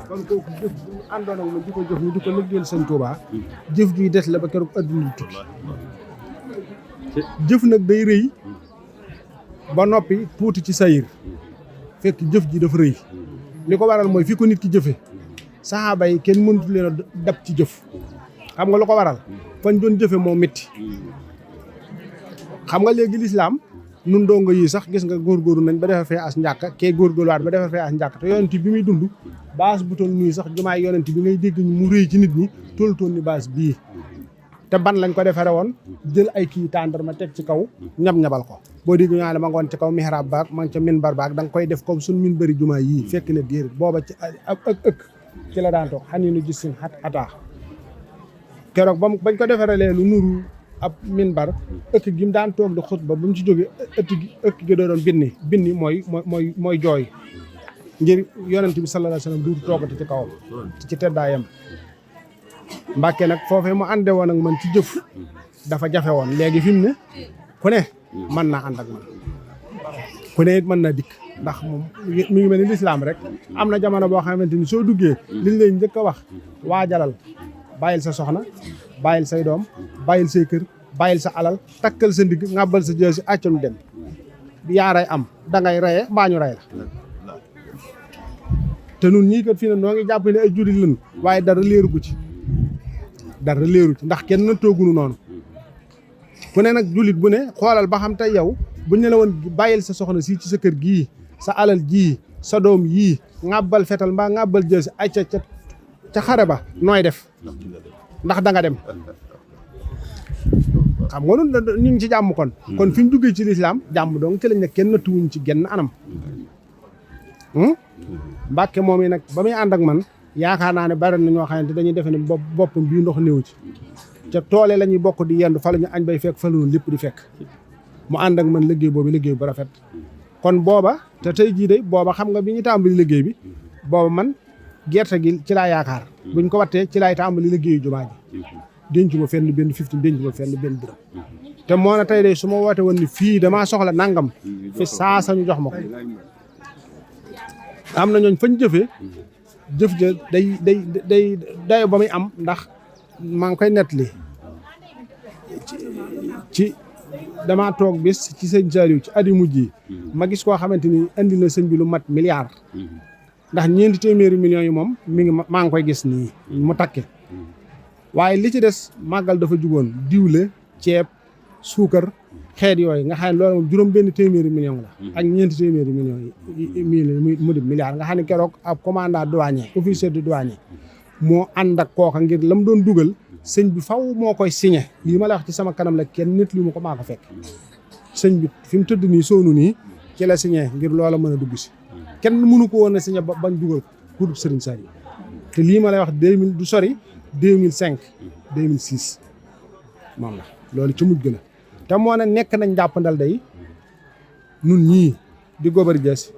kon kooku jëf bu ñu àndoon ak man di ko jëf ñu di ko liggéeyal sëñ Tuubaa jëf juy des la ba keroog adduna di tukki jëf nag day rëy ba noppi tuuti ci sayir fekk jëf ji dafa rëy li ko waral mooy fi ko nit ki jëfe saxaaba yi kenn mënut leen a dab ci jëf xam nga lu ko waral fañ doon jëfe moo métti xam nga léegi lislaam nun dongo yi sax gis nga góorgóorlu nañ ba defar fee as njàkka kee góorgóorluwaat ba defar fee as njàkka te yonent bi muy dund baas bu toll nii sax jumaay yonent bi ngay dégg mu rëy ci nit ñi toll ni baas bii te ban lañ ko defare woon jël ay kii tàndarma teg ci kaw ñab-ñabal ko boo dégg ñaa ne ma ngoon ci kaw mihrab baag ma ngi ca minbar baag da nga koy def comme suñ min bëri jumaa yii fekk na déer booba ci ab ëkk ci la daan toog xanii nu gis sin ataa keroog bañ ko defaree lu nuru ab minbar ëkk gi mu daan toog di xutba bu mu ci jógee ëkk gi doo doon binni mooy jooy ngir yonent bi sallallahu alayhi wasallam duutu toogati ci kawam ci teddaayam Mbàkke nag foofee mu ànde woon ak man ci jëf dafa jafe woon léegi fi mu ne ku ne mën naa ànd ak man ku ne it mën naa dikk ndax moom mi ngi mel ni lislaam rek am na jamono boo xamante ni soo duggee liñ lay njëkk a wax waajalal bàyyil sa soxna bàyyil say doom bàyyil say kër bàyyil sa alal takkal sa ndigg ngàbbal sa jësi àccanu dem yaaray am dangay reye mbaa ñu rey la te nun ñii kat fii ne noo ngi jàpp ne ay jurit lañu waaye dara leeru ko ci ndax kenn na toogunu noonu ku ne nag jullit bu ne xoolal ba xam tey yow buñ ne la woon bàyyil sa soxna si ci sa kër gii sa alal jii sa doom yii ngàbbal fetal mbaa ngàbbal jësi ay ca xare ba nooy def ndax da nga dem xam nga noonu ñu ngi ci jàmm kon fi ñu duggee ci lislaam jàmm donc ci lañ ne kenn nattuwuñ ci genn anam Mbàkke moom yi nag ba muy ànd ak man yaakaar naa ne bari na ñoo xamante dañuy defe ne boppam bii ndox néew ci ca toole la ñuy bokk di yendu fa la ñu añ bay fekk fa la ñu lépp di fekk mu ànd ak man liggéey boobu liggéey bu rafet kon booba te tey jii de booba xam nga bi ñu tàmbali liggéey bi booba man gerte gi ci laa yaakaar buñ ko wattee ci laay tàmbali liggéeyu jumaa ji denc ma fenn benn 15 denc ma fenn benn dërëm te moo na tey de su ma woote woon ni fii damaa soxla nangam fi saa sañu jox ma ko am na ñooñ fañ jëfee jëf ja day dayo ba muy am ndax maa ngi koy nettali ci damaa toog bis ci sëñ Saliou ci at yu mujj yi ma gis koo xamante ni indi na sëñ bi lu mat milliard ndax 400 millions yi moom mi ngi maa ngi koy gis nii mu takke waaye li ci des màggal dafa jugoon diwle ceeb suukar xeet yooyu nga xam ne loolu moom juróom benn téeméeri million la ak 400 millions yi mu di milliard nga xam ne keroog ab commandant douanier officier de douanier moo ànd ak kooka ngir la mu doon dugal sëñ bi faw moo koy signé lii ma la wax ci sama kanam la kenn nit li mu ko maa ko fekk sëñ bi fi mu tëdd nii soonu nii ci la signé ngir loola mën a dugg si kenn mënu ko woon a signé ba bañ dugal ku dul Serigne Saliou te lii ma lay wax 2000 du sori 2005 2006 moom la loolu ci mujj gën a te moo ne nekk nañ jàppandal day nun ñii di góobari jaasi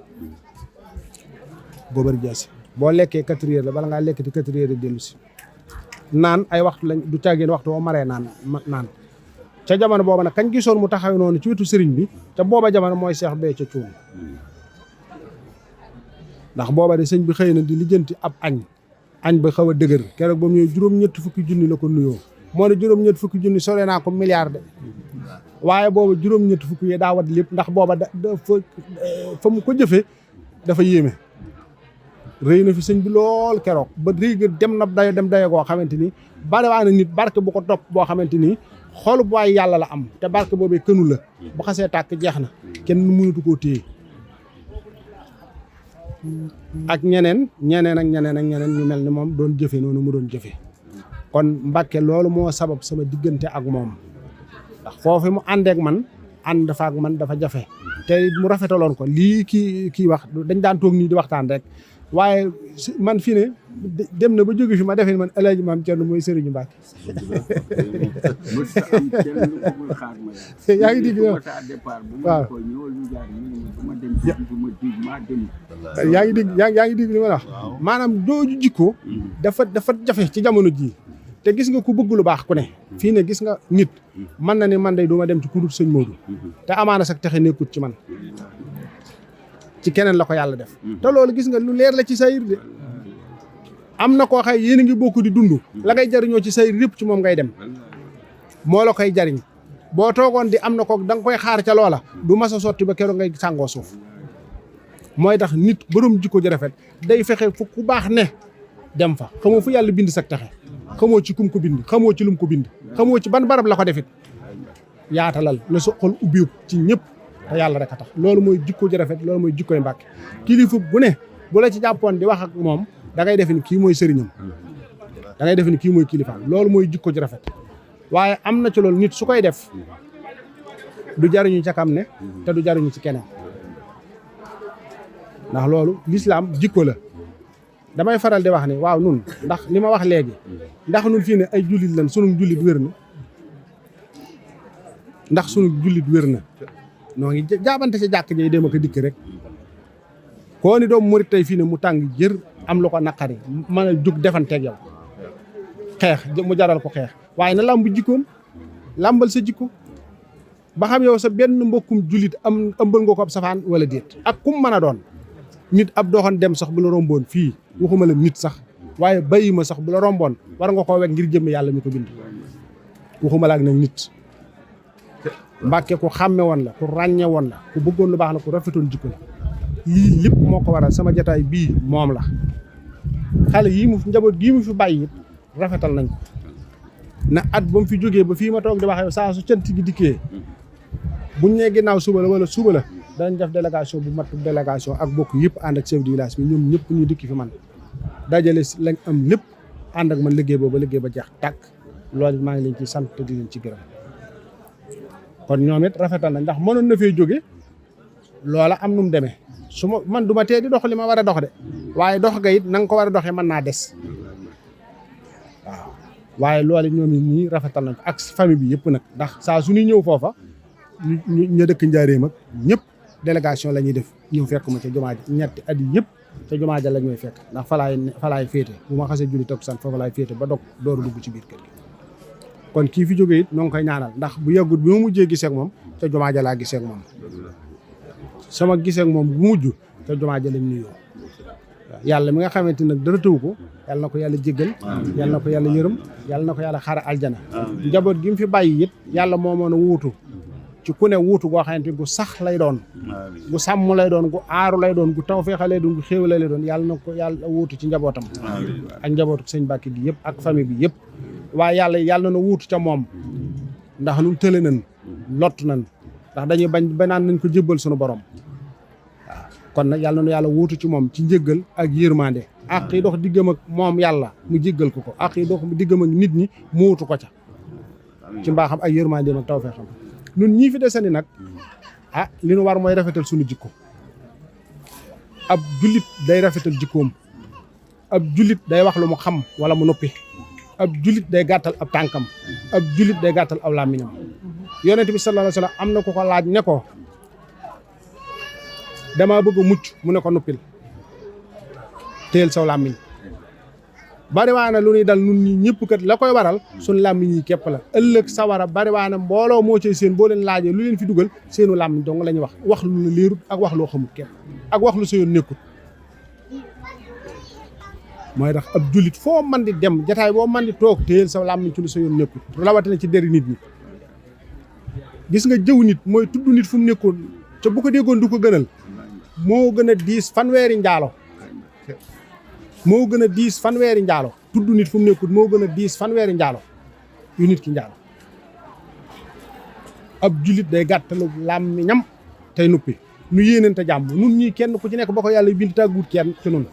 boo lekkee 4 heures la bala ngaa lekk di 4 heures di dellu si naan ay waxtu lañ du caggeen waxtu woo maree naan ca jamono booba nag kañ gisoon mu taxaw noonu ci wetu sëriñ bi te booba jamono mooy Cheikh Béthio Thioune ndax booba de sëñ bi xëy na di lijjanti ab añ ba xaw a dëgër keroog ba mu ñëw juróom-ñetti fukki junni la ko nuyoo moo ne juróom-ñetti fukki junni sore naa ko milliard de waaye booba juróom-ñetti fukki yi daa wat lépp ndax booba fa mu ko jëfee dafa yéeme rëy na fi sëñ bi lool keroog ba rëy ga dem na dayo goo xamante ni bariwaa na nit barke bu ko topp boo xamante ni xolub waaye yàlla la am te barke boobee kënu la bu xasee tàkk jeex na kenn mënatu koo téye ak ñeneen ñu mel ni moom doon jëfe noonu mu doon jëfe kon Mbàkke loolu moo sabab sama diggante ak moom ndax foofu mu àndeek man ànd fa ak man dafa jafe te mu rafetaloon ko lii kii wax dañ daan toog nii di waxtaan rek waaye man fi ne dem na ba jóge fi ma defee man El Hadj Maam Thierno mooy Serigne Mbacke. yaa ngi dégg waaw yaa ngi dégg li ma la wax maanaam jooju jikko dafa jafe ci jamono jii te gis nga ku bëgg lu baax ku ne fii ne gis nga nit mën na ne man day du ma dem ci ku dul sëñ Modou te amaana sax texe nekkut ci man ci keneen la ko yàlla def te loolu gis nga lu leer la ci sayir de am na koo xay yéen a ngi bokk di dund la ngay jariñoo ci say lépp ci moom ngay dem moo la koy jariñ boo toogoon di am na ko da nga koy xaar ca loola du mas a sotti ba keroog ngay sàngoo suuf mooy tax nit borom jikko ji rafet day fexe fu ku baax ne dem fa xamoo fu yàlla bind sak taxe xamoo ci kum ko bind xamoo ci lum ko bind xamoo ci ban barab la ko defit yaatalal na sa xol ubbeeku ci ñëpp te yàlla rek a tax loolu mooy jikko ji rafet loolu mooy jikkoy Mbàkke kilifa bu ne bu la ci jàppoon di wax ak moom da ngay defe ni kii mooy sëriñam da ngay defe ni kii mooy kilifaam loolu mooy jikko ji rafet waaye am na ci loolu nit su koy def du jariñu ca kam ne te du jariñu ci keneen ndax loolu lislaam jikko la damay faral di wax ne waaw nun ndax li ma wax léegi ndax nun fii ne ay jullit lan sunu jullit wér na ndax sunu jullit wér na noo ngi jaabante ci jàkk ji dem ak dikk rek koo ni doom murit tey fii ne mu tàng jër am lu ko naqari mën a jóg defanteeg yow xeex mu jaral ko xeex waaye na làmb jikkoom làmbal sa jikko ba xam yow sa benn mbokkum jullit am ëmbal nga ko ab safaan wala déet ak kum mën a doon nit ab doxoon dem sax bu la romboon fii waxuma la nit sax waaye bàyyi ma sax bu la romboon war nga koo weg ngir jëmm yàlla mi ko bind waxuma la ak nag nit Mbàkke ku xàmme woon la ku ràññe woon la ku bëggoon lu baax la ku rafetoon jikko la lii lépp moo ko waral sama jataay bii moom la xale yii mu njaboot gii mu fi bàyyi it rafetal nañ ko na at ba mu fi jógee ba fii ma toog di wax yow saa su cant gi dikkee buñ nee ginnaaw suba la wala suba la danañ def délégation bu mat délégation ak bokk yëpp ànd ak chef du village bi ñoom ñëpp ñu dikki fi man dajale lañ am lépp ànd ak man liggéey boobu ba liggéey ba jeex tàkk loolu maa ngi leen ci sant te di leen ci gërëm kon ñoom it rafetal nañ ndax mënoon na fee jóge loola am nu mu demee su ma man du ma tee di dox li ma war a dox de waaye dox ga it na nga ko war a doxee mën naa des waaw waaye loolu ñoom it ñii rafetal nañ ko ak famille bi yëpp nag ndax saa su ñuy ñëw foofa ñu dëkk njaareem ak ñëpp délégation la ñuy def ñëw fekk ma ca jumaa ji ñetti at yi yëpp ca jumaa ja la ñuy fekk ndax falaay féete bu ma xasee julli takkusaan foofu laay féete ba dog dooru dugg ci biir kër gi kon kii fi jógee it noo ngi koy ñaanal ndax bu yàggut bi ma mujjee gisee ak moom ca jumaa ja laa gisee ak moom sama gisee ak moom bu mujj ca jumaa ja lañ nuyoo yàlla mi nga xamante nag dara tëw ko yàlla na ko yàlla jéggal yàlla na ko yàlla yërëm yàlla na ko yàlla xaare aljana njaboot gi mu fi bàyyi it yàlla moo mën a wuutu ci ku ne wuutu goo xamante gu sax lay doon gu sàmm lay doon gu aaru lay doon gu tawfeex lay doon gu xéewale lay doon yàlla na ko yàlla wuutu ci njabootam ak njabootu sëñ Mbàkke gi yëpp ak famille bi yëpp waaye yàlla na wuutu ca moom ndax nun tële nañ lott nañ ndax dañuy bañ ba naan nañ ko jébbal suñu borom waaw kon nag yàlla na yàlla wuutu ci moom ci njéggal ak yërmande ak yi dox diggam ak moom yàlla mu jéggal ko ak yi dox diggam ak nit ñi mu wuutu ko ca ci mbaaxam ak yërmandeem ak tawfeexam nun ñii fi desandi nag li nu war mooy rafetal suñu jikko ab jullit day rafetal jikkoom ab jullit day wax lu mu xam wala mu noppi ab jullit day gàttal ab tànkam ab jullit day gàttal ab làmmiñam yonent bi sallallahu alayhi wa sallam am na ku ko laaj ne ko dama bëgg a mucc mu ne ko noppil téyel saw làmmiñ bariwaana lu ñuy dal nun ñi ñëpp kat la koy waral suñ làmmiñ yi képp la ëllëg sawara bariwaana mbooloo moo cay seen boo leen laajee lu leen fi dugal seenu làmmiñ dong la ñuy wax lu la leerut ak wax loo xamut képp ak wax lu sa yoon nekkut mooy tax ab jullit foo man di dem jataay boo man di toog téyel sa làmmiñ ci lu sa yoon nekkut rawatina ci deri nit ñi gis nga jëw nit mooy tudd nit fu mu nekkoon te bu ko déggoon du ko gënal moo gën a diis fanweeri njaalo moo gën a diis fanweeri njaalo tudd nit fu mu nekkut moo gën a diis fanweeri njaalo yu nit ki njaalo ab jullit day gàttalu làmmiñam tey nuppi nu yéenante jàmm nun ñii kenn ku ci nekk ba ko yàlla bind tàgguut kenn ci nun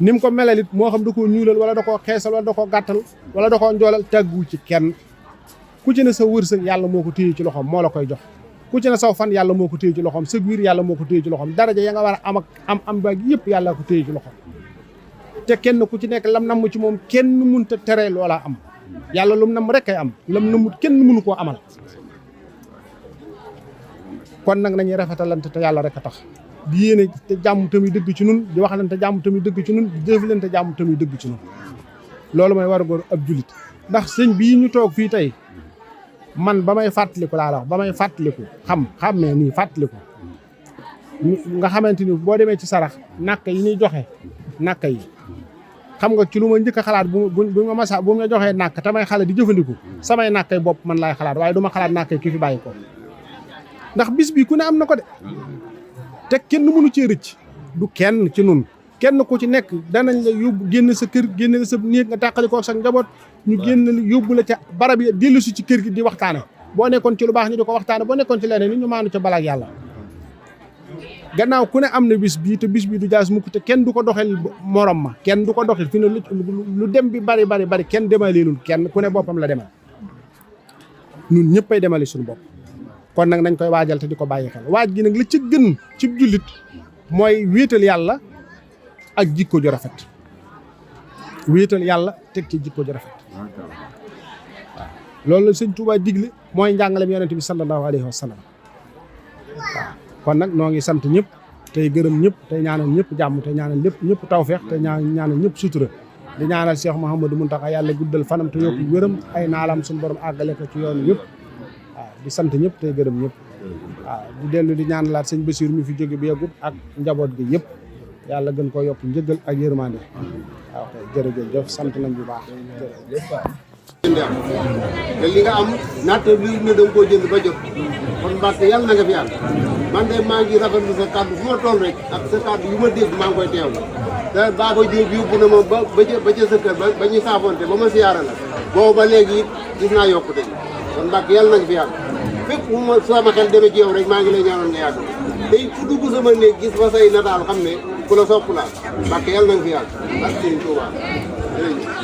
ni mu ko melalit moo xam da koo ñuulal wala da koo xeesal wala da koo gàttal wala da koo njoolal tàgguwut ci kenn ku ci ne sa wërsëg yàlla moo ko téye ci loxoom moo la koy jox ku ci ne saw fan yàlla moo ko téye ci loxoom sa wiir yàlla moo ko téye ci loxoom daraja ya nga war a am ak am baag yëpp yàlla ko téye ci loxoom te kenn ku ci nekk lam namm ci moom kenn mënut a tere loola am yàlla lum namm rek kay am lam nammut kenn mënu koo amal kon nag nañuy rafetalante te yàlla rek a tax di yéene te jàmm tamit dëgg ci nun di waxalante jàmm tamit dëgg ci nun di jëflante jàmm tamit dëgg ci nun loolu mooy war a góor ab julit ndax sëñ bii ñu toog fii tey man ba may fàttaliku laa la wax ba may fàttaliku xammee nii fàttaliku nga xamante ni boo demee ci sarax nakk yi ñuy joxe nakk yi xam nga ci lu ma njëkk a xalaat bu ma masa bu ma joxee nàkk tamay xale di jëfandiku samay nàkkay bopp man laay xalaat waaye du ma xalaat nàkkay ki fi bàyyi ko ndax bis bi ku ne am na ko de te kenn mënu cee rëcc du kenn ci nun kenn ku ci nekk danañ la yóbbu génn sa kër génn la sa néeg nga tàqali ko sa njaboot ñu génn yóbbu la ca barab yi dellu si ci kër gi di waxtaane boo nekkoon ci lu baax ñu di ko waxtaane boo nekkoon ci leneen ni ñu maanu ca balaak yàlla gannaaw ku ne am na bis bii te bis bii du jaas mukk te kenn du ko doxel morom ma kenn du ko doxel fi ne lu dem bi bari kenn demaleelul kenn ku ne boppam la demal ñun ñëppay demale suñu bopp kon nag nañ koy waajal te di ko bàyyi xel waaj gi nag la ci gën ci jullit mooy wéetal yàlla ak jikko ju rafet wéetal yàlla teg ci jikko ju rafet waaw loolu la sëñ Tuubaa digle mooy njàngalem yonent bi sallallahu alayhi wa sallam waaw kon nag noo ngi sant ñëpp tey gërëm ñëpp tey ñaanal ñëpp jàmm tey ñaanal lépp ñëpp tawfeex tey ñaanal ñëpp sutura di ñaanal Cheikh Mouhamadou Mountakha yàlla guddal fanam te yokku wéram ay naalam suñu borom àggale ko ci yoon yëpp waaw di sant ñëpp tey gërëm ñëpp waaw di dellu di ñaanalaat sëñ Bassirou mi fi jóge bi yeggut ak njaboot gi yëpp yàlla gën koo yokk njëggal ak yërmande waaw kay jërëjëf sant nañ bu baax jërëjëf te li nga am natt li ne da nga koo jënd ba jot kon Mbacke yàlla na nga fi yàlla man de maa ngi rafetlu sa kàddu fu ma toll rek ak sa kàddu yu ma dégg maa ngi koy teewlu te Baba Diop yóbbu na ma ba ca sa kër ba ñu saafonte ba ma siyaara la boobu ba léegi it gis naa yokkute kon Mbacke yàlla na nga fi yàlla fépp fu ma sama xel demee ci yow rek maa ngi lay ñaanal nga yàgg tey fu dugg sama néeg gis fa say nataal xam ne ku la sopp laa Mbacke yàlla na nga fi yàlla ak Serigne Touba jërëjëf